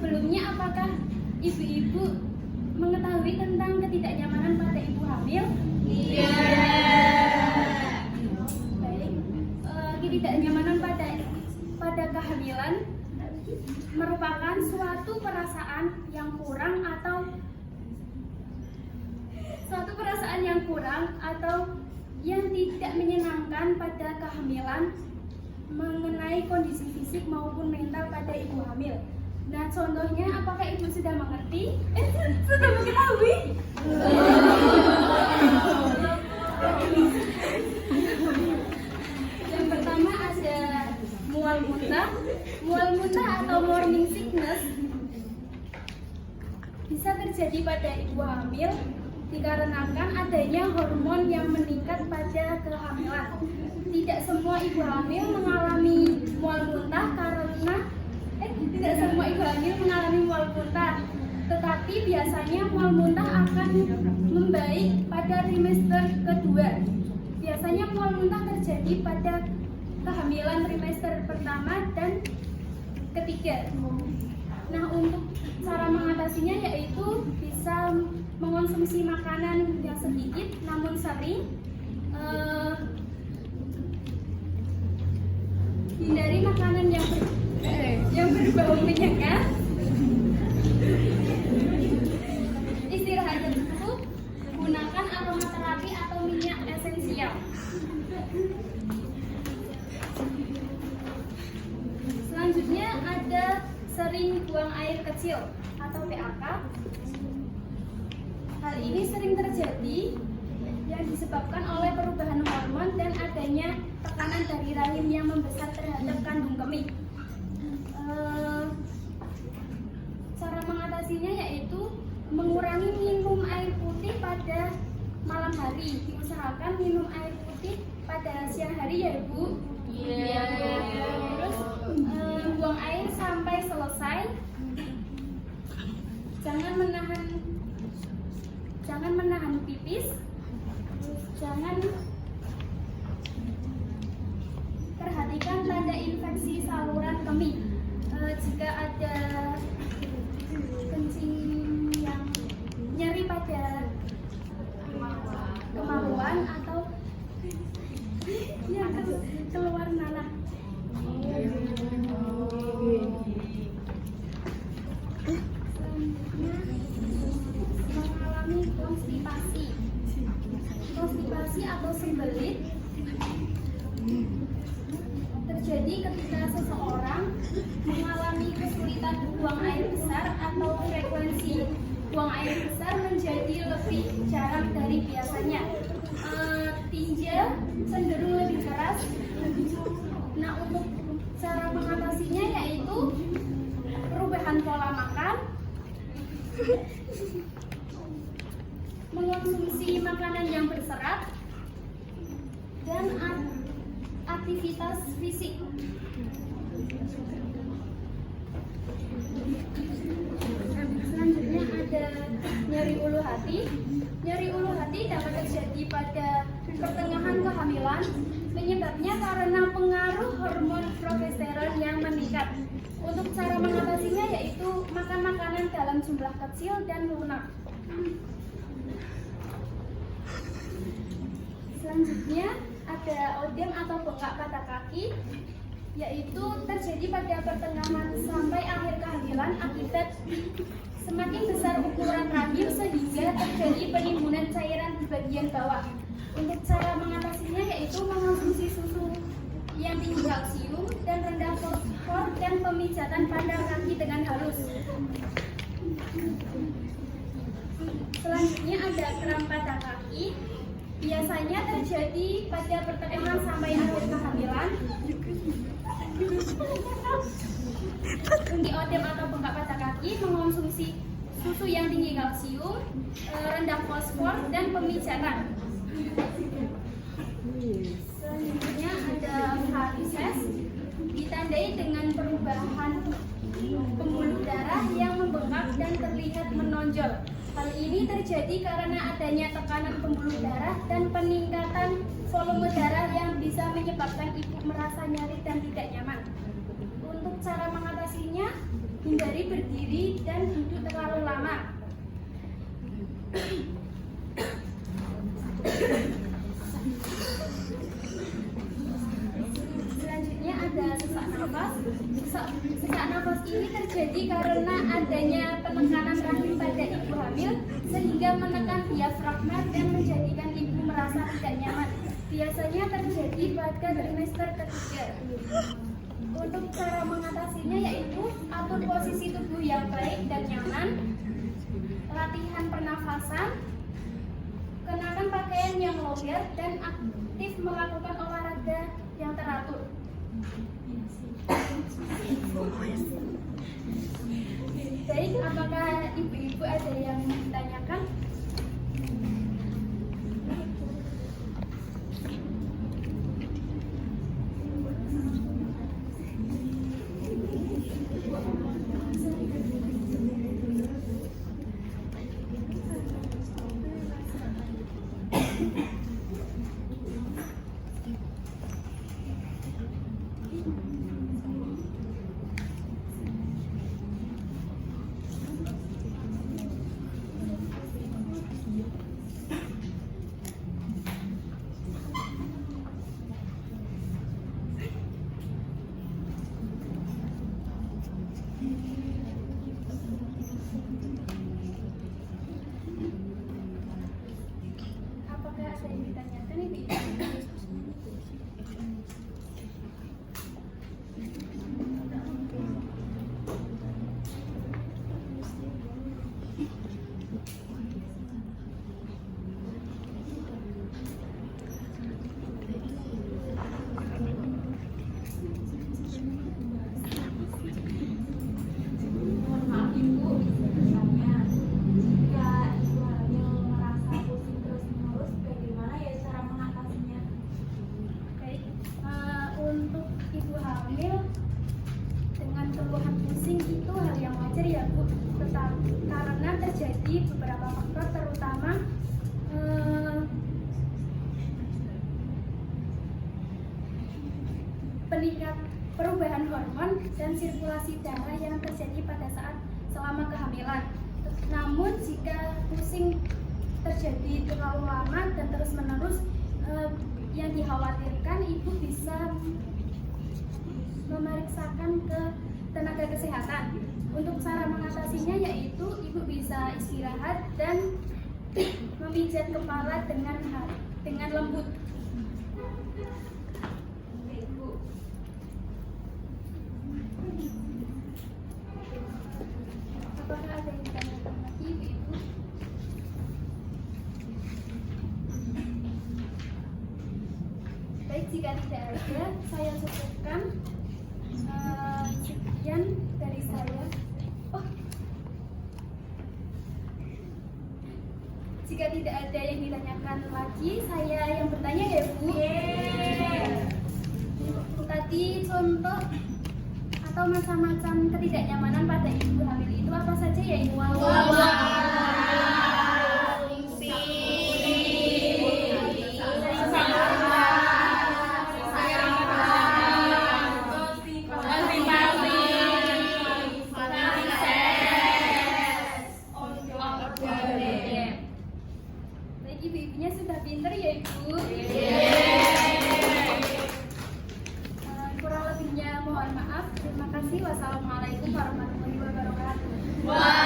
Sebelumnya, apakah ibu-ibu mengetahui tentang ketidaknyamanan pada ibu hamil? Iya. Baik. Ketidaknyamanan pada kehamilan merupakan suatu perasaan yang kurang atau yang tidak menyenangkan pada kehamilan mengenai kondisi fisik maupun mental pada ibu hamil. Nah, contohnya, apakah ibu sudah mengerti? Sudah mengetahui? Yang pertama ada mual muntah. Mual muntah atau morning sickness bisa terjadi pada ibu hamil dikarenakan adanya hormon yang meningkat pada kehamilan. Tidak semua ibu hamil mengalami mual muntah tetapi biasanya mual muntah akan membaik pada trimester kedua. Biasanya mual muntah terjadi pada kehamilan trimester pertama dan ketiga. Nah, untuk cara mengatasinya yaitu bisa mengonsumsi makanan yang sedikit namun sering, hindari makanan yang berbau menyengat, istirahat yang cukup, gunakan aromaterapi atau minyak esensial. Selanjutnya ada sering buang air kecil atau PAK. Hal ini sering terjadi yang disebabkan oleh perubahan hormon dan adanya tekanan dari rahim yang membesar terhadap kandung kemih. Cara mengatasinya yaitu mengurangi minum air putih pada malam hari. Diusahakan minum air putih pada siang hari ya, Ibu. Iya. Terus buang air sampai selesai. Jangan menahan pipis. Perhatikan tanda infeksi saluran kemih. Jika ada kencing yang nyeri pada kemaluan atau yang keluar nanah. Mengalami konstipasi atau sembelit terjadi ketika seseorang mengalami kesulitan buang air besar atau frekuensi buang air besar menjadi lebih jarang dari biasanya. Tinja cenderung lebih keras. Nah, untuk cara mengatasinya yaitu perubahan pola makan, mengonsumsi makanan yang berserat, dan aktivitas fisik. Selanjutnya ada nyeri ulu hati. Nyeri ulu hati dapat terjadi pada pertengahan kehamilan. Penyebabnya karena pengaruh hormon progesteron yang meningkat. Untuk cara mengatasinya yaitu makan makanan dalam jumlah kecil dan lunak. Selanjutnya ada odem atau bengkak pada kaki, yaitu terjadi pada pertengahan sampai akhir kehamilan akibat semakin besar ukuran rahim sehingga terjadi penimbunan cairan di bagian bawah. Untuk cara mengatasinya yaitu mengonsumsi susu yang tinggi kalsium dan rendah fosfor dan pemijatan pada kaki dengan halus. Selanjutnya ada kram pada kaki. Biasanya terjadi pada pertengahan sampai akhir kehamilan. Untuk odem atau bengkak pada kaki, mengonsumsi susu yang tinggi kalsium, rendah fosfor, dan pemijatan. Selanjutnya ada varises, ditandai dengan perubahan pembuluh darah yang membengkak dan terlihat menonjol. Hal ini terjadi karena adanya tekanan pembuluh darah dan peningkatan volume darah yang bisa menyebabkan ibu merasa nyeri dan tidak nyaman. Untuk cara mengatasinya, Hindari berdiri dan duduk terlalu lama. Selanjutnya ada sesak nafas. Sesak nafas ini terjadi karena adanya penekanan rahim pada ibu hamil sehingga menekan diafragma dan menjadikan ibu merasa tidak nyaman. Biasanya terjadi pada trimester ketiga. Untuk cara mengatasinya yaitu atur posisi tubuh yang baik dan nyaman, latihan pernafasan, kenakan pakaian yang longgar dan aktif melakukan olahraga yang teratur. Baik, apakah ibu-ibu ada yang ditanyakan? Apakah ada yang ditanyakan ibu? Ya Bu, karena terjadi beberapa faktor terutama peningkat perubahan hormon dan sirkulasi darah yang terjadi pada saat selama kehamilan. Namun jika pusing terjadi terlalu lama dan terus-menerus, yang dikhawatirkan ibu bisa memeriksakan ke tenaga kesehatan. Untuk cara mengatasinya yaitu ibu bisa istirahat dan memijat kepala dengan lembut. Apakah ada yang ditanyakan lagi ibu? Baik, jika tidak ada, saya cukupkan. Sekian dari saya. Jika tidak ada yang ditanyakan lagi, saya yang bertanya ya Bu. Tadi contoh atau macam-macam ketidaknyamanan pada ibu hamil itu apa saja ya Ibu? Ibu-ibunya sudah pinter ya Ibu. Kurang lebihnya mohon maaf. Terima kasih. Wassalamualaikum warahmatullahi wabarakatuh.